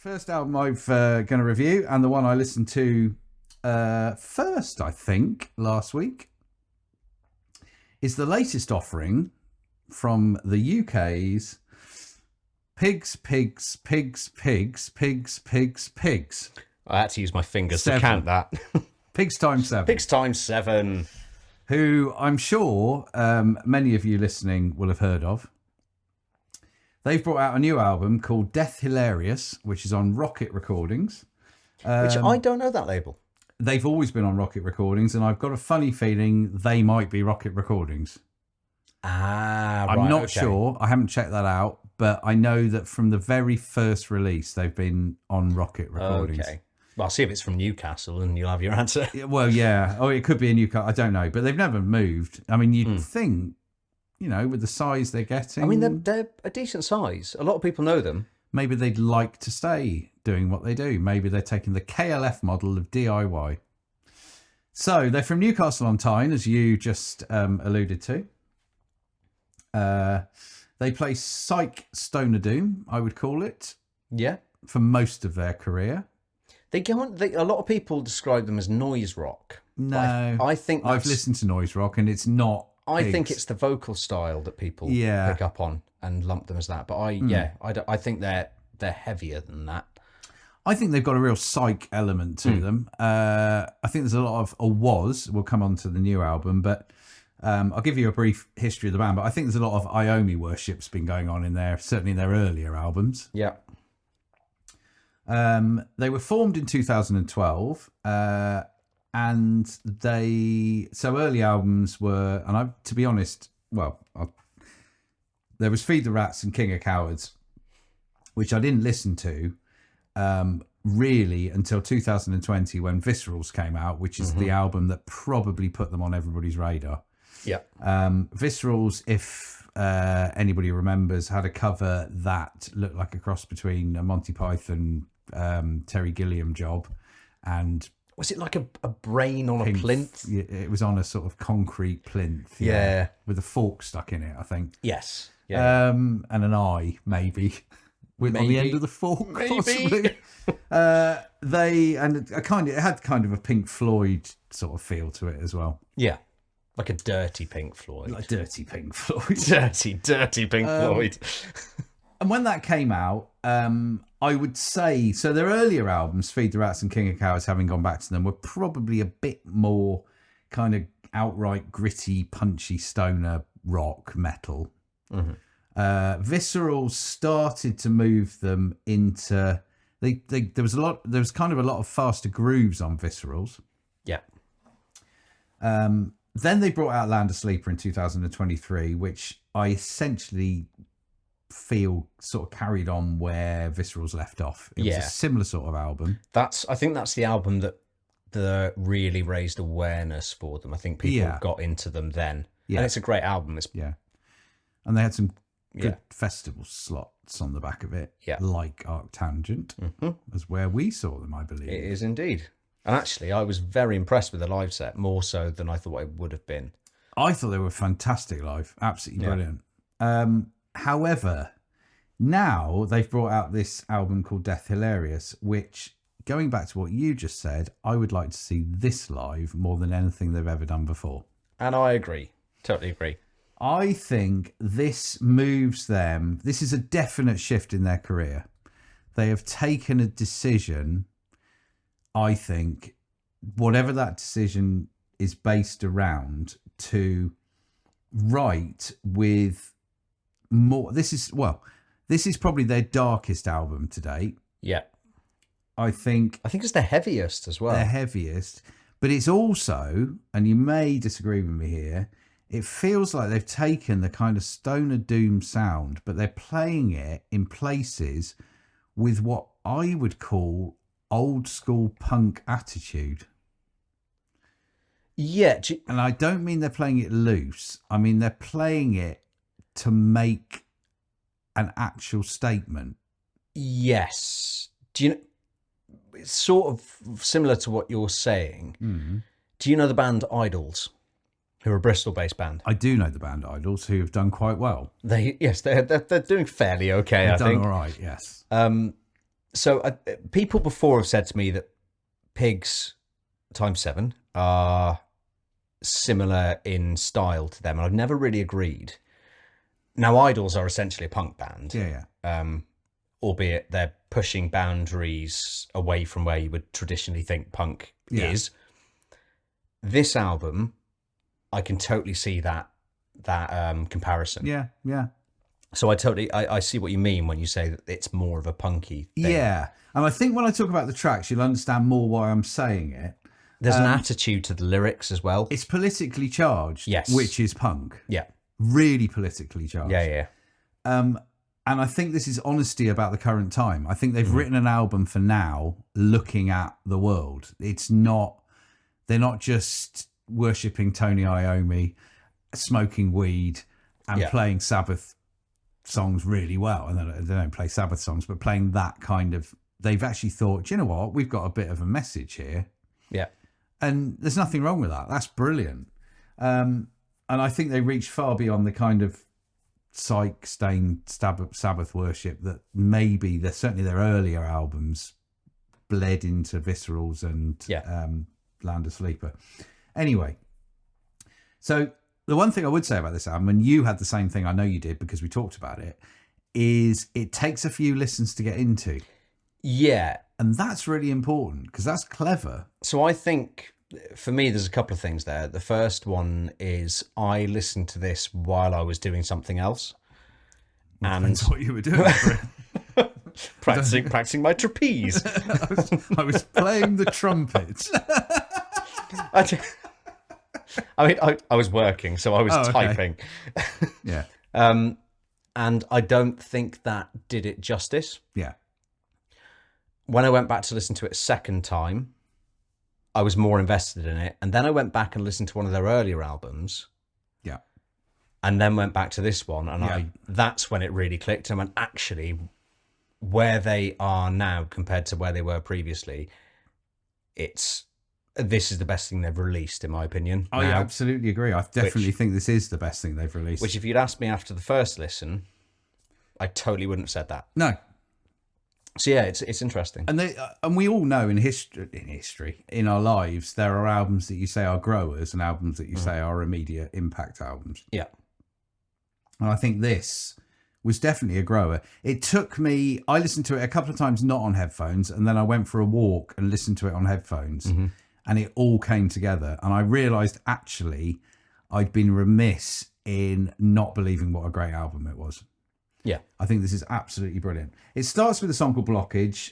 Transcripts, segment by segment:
First album I've going to review, and the one I listened to first, I think, last week, is the latest offering from the UK's Pigs. I had to use my fingers to count that. Pigs times 7. Pigs times 7. Who I'm sure many of you listening will have heard of. They've brought out a new album called Death Hilarious, which is on Rocket Recordings. Which I don't know that label. They've always been on Rocket Recordings, and I've got a funny feeling they might be Rocket Recordings. I'm not sure. I haven't checked that out, but I know that from the very first release, they've been on Rocket Recordings. Okay. Well, I'll see if it's from Newcastle, and you'll have your answer. Well, yeah. Oh, it could be a Newcastle. I don't know, but they've never moved. I mean, you'd think, you know, with the size they're getting. I mean, they're a decent size. A lot of people know them. Maybe they'd like to stay doing what they do. Maybe they're taking the KLF model of DIY. So they're from Newcastle on Tyne, as you just alluded to. They play psych stoner doom, I would call it. Yeah. For most of their career. They go on. A lot of people describe them as noise rock. No, I think I've listened to noise rock, and it's not. I think it's the vocal style that people pick up on and lump them as that. But I think they're heavier than that. I think they've got a real psych element to them. I think there's a lot of, we'll come on to the new album, but I'll give you a brief history of the band. But I think there's a lot of Iomi worship's been going on in there, certainly in their earlier albums. Yeah. They were formed in 2012, and so early albums were, and to be honest, there was Feed the Rats and King of Cowards, which I didn't listen to really until 2020 when Viscerals came out, which is the album that probably put them on everybody's radar. Yeah. Viscerals, if anybody remembers, had a cover that looked like a cross between a Monty Python Terry Gilliam job and was it like a brain on a plinth? Yeah, it was on a sort of concrete plinth, with a fork stuck in it, I think. Yes. Yeah. And an eye maybe on the end of the fork, possibly. It had kind of a Pink Floyd sort of feel to it as well. Yeah. Like a dirty Pink Floyd. Like dirty Pink Floyd. dirty Pink Floyd. And when that came out, I would say, so their earlier albums, Feed the Rats and King of Cowards, having gone back to them, were probably a bit more kind of outright gritty, punchy stoner rock metal. Visceral started to move them into there was kind of a lot of faster grooves on Viscerals. Yeah. Then they brought out Land of Sleeper in 2023, which I essentially feel sort of carried on where Viscerals left off. It was a similar sort of album. I think that's the album that really raised awareness for them. I think people got into them then. Yeah. And it's a great album. And they had some good festival slots on the back of it, like Arctangent, as where we saw them, I believe. It is indeed. And actually, I was very impressed with the live set, more so than I thought it would have been. I thought they were fantastic live, absolutely brilliant. However, now they've brought out this album called Death Hilarious, which, going back to what you just said, I would like to see this live more than anything they've ever done before. And I agree. Totally agree. I think this moves them. This is a definite shift in their career. They have taken a decision, I think, whatever that decision is based around, to write with more. This is probably their darkest album to date. Yeah. I think it's the heaviest as well. Their heaviest. But it's also, and you may disagree with me here, it feels like they've taken the kind of stoner doom sound, but they're playing it in places with what I would call old school punk attitude. Yeah. And I don't mean they're playing it loose. I mean, they're playing it to make an actual statement. Yes. Do you know, it's sort of similar to what you're saying. Mm. Do you know the band Idols? Who are a Bristol-based band? I do know the band Idols, who have done quite well. They're doing fairly okay. They've I think done all right. Yes. So people before have said to me that Pigs times 7 are similar in style to them, and I've never really agreed. Now, Idols are essentially a punk band. Yeah. Albeit they're pushing boundaries away from where you would traditionally think punk is. This album, I can totally see that comparison. Yeah. So I see what you mean when you say that it's more of a punky thing. Yeah. And I think when I talk about the tracks, you'll understand more why I'm saying it. There's an attitude to the lyrics as well. It's politically charged, yes, which is punk. Yeah. Really politically charged. Yeah. And I think this is honesty about the current time. I think they've written an album for now, looking at the world. They're not just worshipping Tony Iommi, smoking weed, and playing Sabbath songs really well. And they don't play Sabbath songs, but playing that kind of. They've actually thought, do you know what? We've got a bit of a message here. Yeah. And there's nothing wrong with that. That's brilliant. And I think they reach far beyond the kind of psych-stained Sabbath worship that maybe certainly their earlier albums bled into Viscerals and Land of Sleeper. Anyway, so the one thing I would say about this album, and you had the same thing, I know you did because we talked about it, is it takes a few listens to get into. Yeah. And that's really important because that's clever. So I think for me, there's a couple of things there. The first one is I listened to this while I was doing something else. And that's what you were doing. practicing my trapeze. I was playing the trumpet. I was working, so I was typing. Yeah. And I don't think that did it justice. Yeah. When I went back to listen to it a second time, I was more invested in it. And then I went back and listened to one of their earlier albums. Yeah. And then went back to this one. And that's when it really clicked. And I went, actually, where they are now compared to where they were previously, this is the best thing they've released, in my opinion. I absolutely agree. I definitely think this is the best thing they've released. Which, if you'd asked me after the first listen, I totally wouldn't have said that. No. So yeah, it's interesting. And we all know in history, in our lives, there are albums that you say are growers and albums that you say are immediate impact albums. Yeah. And I think this was definitely a grower. It took me, I listened to it a couple of times not on headphones, and then I went for a walk and listened to it on headphones, and it all came together. And I realised actually I'd been remiss in not believing what a great album it was. Yeah. I think this is absolutely brilliant. It starts with a song called Blockage,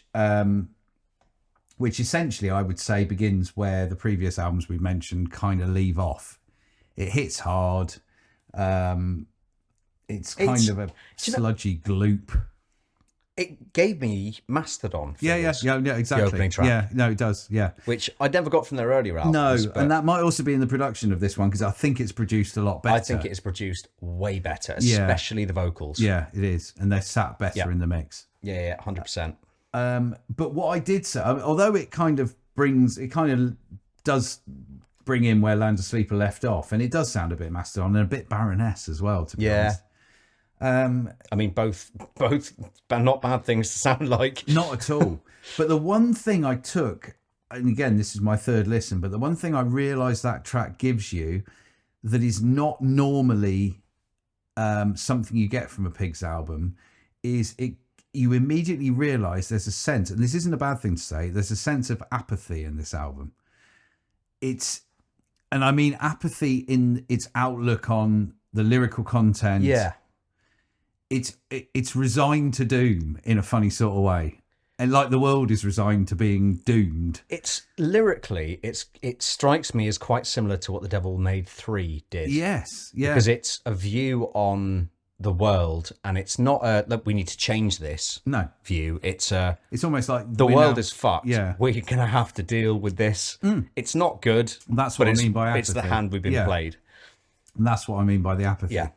which essentially I would say begins where the previous albums we mentioned kind of leave off. It hits hard. It's kind of a sludgy gloop. It gave me Mastodon. Yeah, exactly. The opening track. Yeah, no, it does. Yeah, which I never got from their earlier albums. No, and that might also be in the production of this one because I think it's produced a lot better. I think it is produced way better, especially the vocals. Yeah, it is, and they're sat better in the mix. Yeah, 100%. But what I did say, although it kind of does bring in where Land of Sleeper left off, and it does sound a bit Mastodon and a bit Baroness as well, to be honest. I mean, both not bad things to sound like. Not at all. But the one thing I took, and again, this is my third listen, but the one thing I realised that track gives you that is not normally something you get from a Pigs album is you immediately realise there's a sense, and this isn't a bad thing to say, there's a sense of apathy in this album. And I mean apathy in its outlook on the lyrical content. Yeah. It's resigned to doom in a funny sort of way, and like the world is resigned to being doomed. It's lyrically, it strikes me as quite similar to what The Devil Made 3 did. Yes, yeah, because it's a view on the world, and it's not that we need to change this. View. It's almost like the world is fucked. Yeah, we're gonna have to deal with this. It's not good. That's what I mean by apathy. It's the hand we've been played. And that's what I mean by the apathy. Yeah.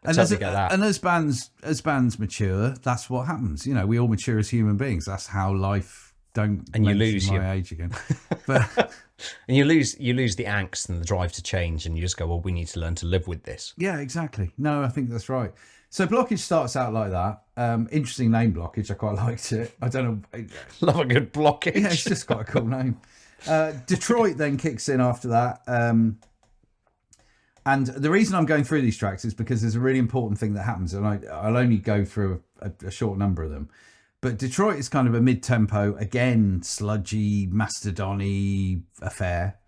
And as bands mature, that's what happens. You know, we all mature as human beings. That's how life. And you lose my age again, but and you lose the angst and the drive to change, and you just go, well, we need to learn to live with this. Yeah, exactly. No, I think that's right. So Blockage starts out like that. Interesting name, Blockage. I quite liked it. I don't know. Love a good blockage. Yeah, it's just got a cool name. Detroit then kicks in after that. And the reason I'm going through these tracks is because there's a really important thing that happens, and I'll only go through a short number of them. But Detroit is kind of a mid-tempo, again, sludgy, mastodon-y affair.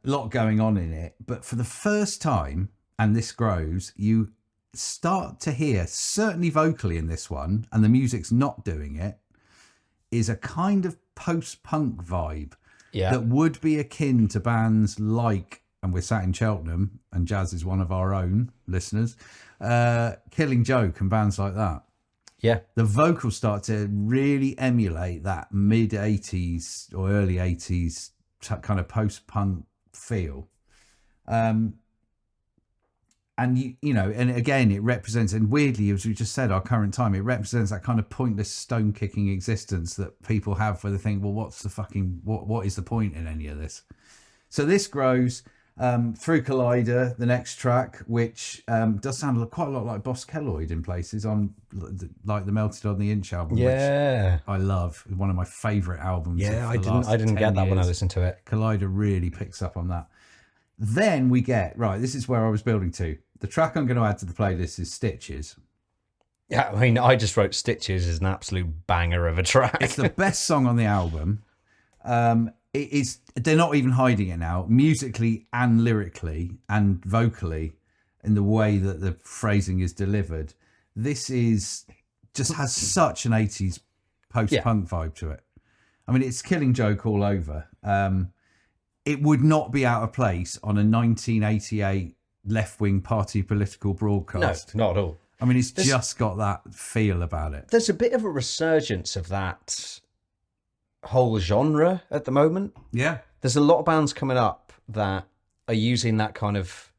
Lot going on in it. But for the first time, and this grows, you start to hear, certainly vocally in this one, and the music's not doing it, is a kind of post-punk vibe that would be akin to bands like, and we're sat in Cheltenham, and Jazz is one of our own listeners, Killing Joke and bands like that. Yeah. The vocals start to really emulate that mid-80s or early 80s kind of post-punk feel. And, you know, and again, it represents, and weirdly, as we just said, our current time, it represents that kind of pointless stone-kicking existence that people have where they think, well, what's the fucking, what is the point in any of this? So this grows through Collider, the next track, which does sound quite a lot like Boss Kelloid in places, on like the Melted on the Inch album, which I love. One of my favourite albums. Yeah, I didn't get that when I listened to it. Collider really picks up on that. Then we get, right, this is where I was building to. The track I'm going to add to the playlist is Stitches. Yeah, I mean, I just wrote Stitches as an absolute banger of a track. It's the best song on the album. It is. They're not even hiding it now, musically and lyrically and vocally, in the way that the phrasing is delivered. This is just has such an 80s post-punk vibe to it. I mean, it's Killing Joke all over. It would not be out of place on a 1988 left-wing party political broadcast. No, not at all. I mean, there's just got that feel about it. There's a bit of a resurgence of that whole genre at the moment. Yeah. There's a lot of bands coming up that are using that kind of,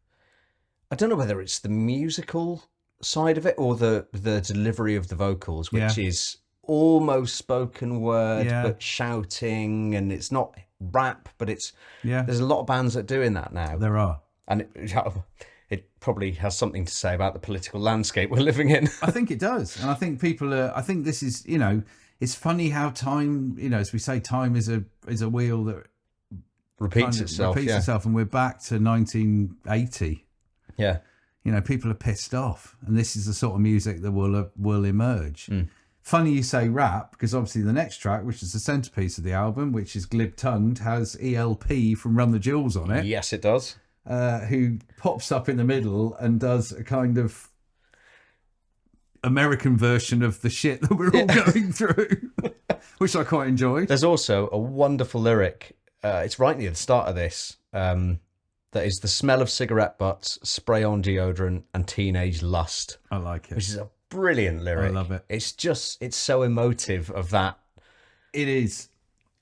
I don't know whether it's the musical side of it or the delivery of the vocals, which is almost spoken word, but shouting, and it's not rap, but it's, there's a lot of bands that are doing that now. There are. And it probably has something to say about the political landscape we're living in. I think it does. And I think I think this is, you know, it's funny how time, you know, as we say, time is a wheel that repeats itself. And we're back to 1980. Yeah. You know, people are pissed off. And this is the sort of music that will emerge. Funny you say rap, because obviously the next track, which is the centerpiece of the album, which is Glib Tongued, has ELP from Run the Jewels on it. Yes, it does. Who pops up in the middle and does a kind of American version of the shit that we're all going through, which I quite enjoyed. There's also a wonderful lyric. It's right near the start of this. That is the smell of cigarette butts, spray on deodorant, and teenage lust. I like it. Which is a brilliant lyric. I love it. It's so emotive of that. It is.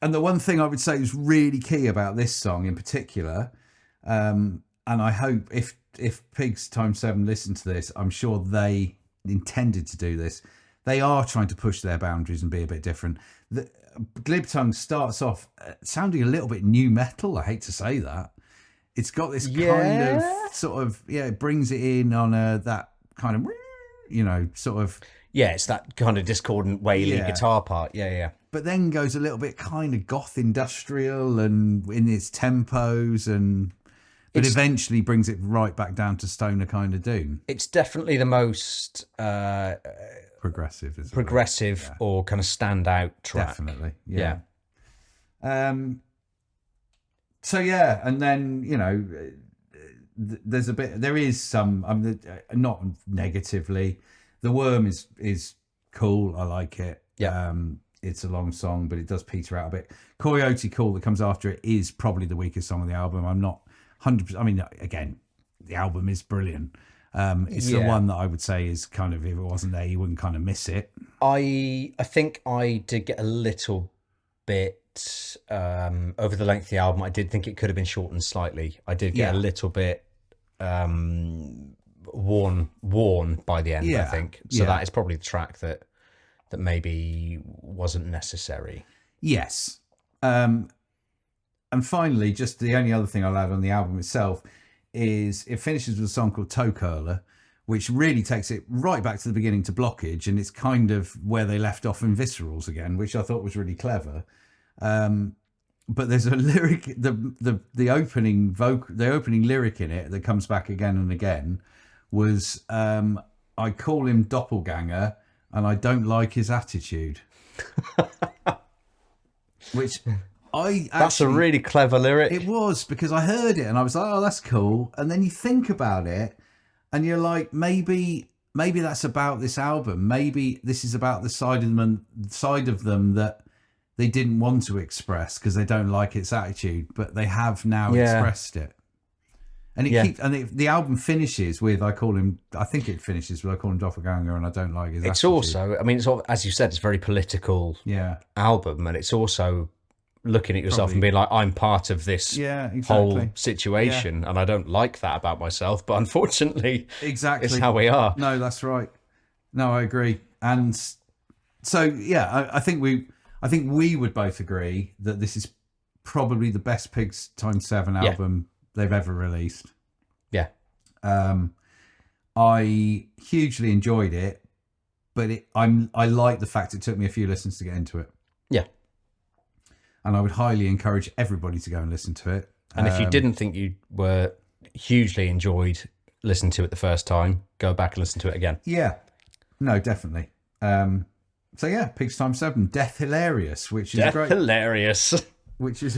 And the one thing I would say is really key about this song in particular, and I hope if Pigs Times 7 listen to this, I'm sure they intended to do this. They are trying to push their boundaries and be a bit different. The Glib Tongue starts off sounding a little bit new metal. I hate to say that. It's got this kind of sort of, it brings it in on that kind of, you know, sort of. Yeah, it's that kind of discordant wailing guitar part. Yeah. But then goes a little bit kind of goth industrial and in its tempos, and but eventually brings it right back down to stoner kind of doom. It's definitely the most progressive, or kind of standout track. Definitely, yeah. So yeah, and then, you know, there is some, not negatively. The Worm is cool. I like it. Yeah. It's a long song, but it does peter out a bit. Coyote Call that comes after it is probably the weakest song on the album. I'm not 100%. I mean, again, the album is brilliant. It's the one that I would say is kind of, if it wasn't there, you wouldn't kind of miss it. I think I did get a little bit over the length of the album. I did think it could have been shortened slightly. I did get a little bit worn by the end, I think. So that is probably the track that maybe wasn't necessary. Yes. And finally, just the only other thing I'll add on the album itself is it finishes with a song called Toe Curler, which really takes it right back to the beginning to Blockage, and it's kind of where they left off in Viscerals again, which I thought was really clever. But there's a lyric, the opening lyric in it that comes back again and again was, I call him Doppelganger and I don't like his attitude. Which that's a really clever lyric. It was, because I heard it and I was like, oh, that's cool. And then you think about it and you're like, maybe that's about this album. Maybe this is about the side of them that they didn't want to express because they don't like its attitude, but they have now expressed it. And the album finishes with, I think it finishes with, I call him Doppelganger and I don't like his attitude. It's also, I mean, it's, as you said, it's a very political album, and it's also looking at yourself and being like, I'm part of this whole situation, and I don't like that about myself, but unfortunately, it's how we are. No, that's right. No, I agree. And so, yeah, I think we would both agree that this is probably the best Pigs Times 7 album they've ever released. Yeah. I hugely enjoyed it, but I like the fact it took me a few listens to get into it. Yeah. And I would highly encourage everybody to go and listen to it. And if you didn't think you were hugely enjoyed listening to it the first time, go back and listen to it again. Yeah. No, definitely. So yeah, Pigs Times 7, Death Hilarious, which is a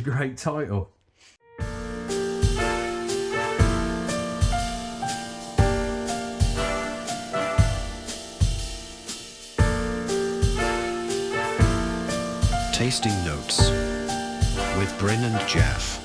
great title. Tasting Notes with Bryn and Jaff.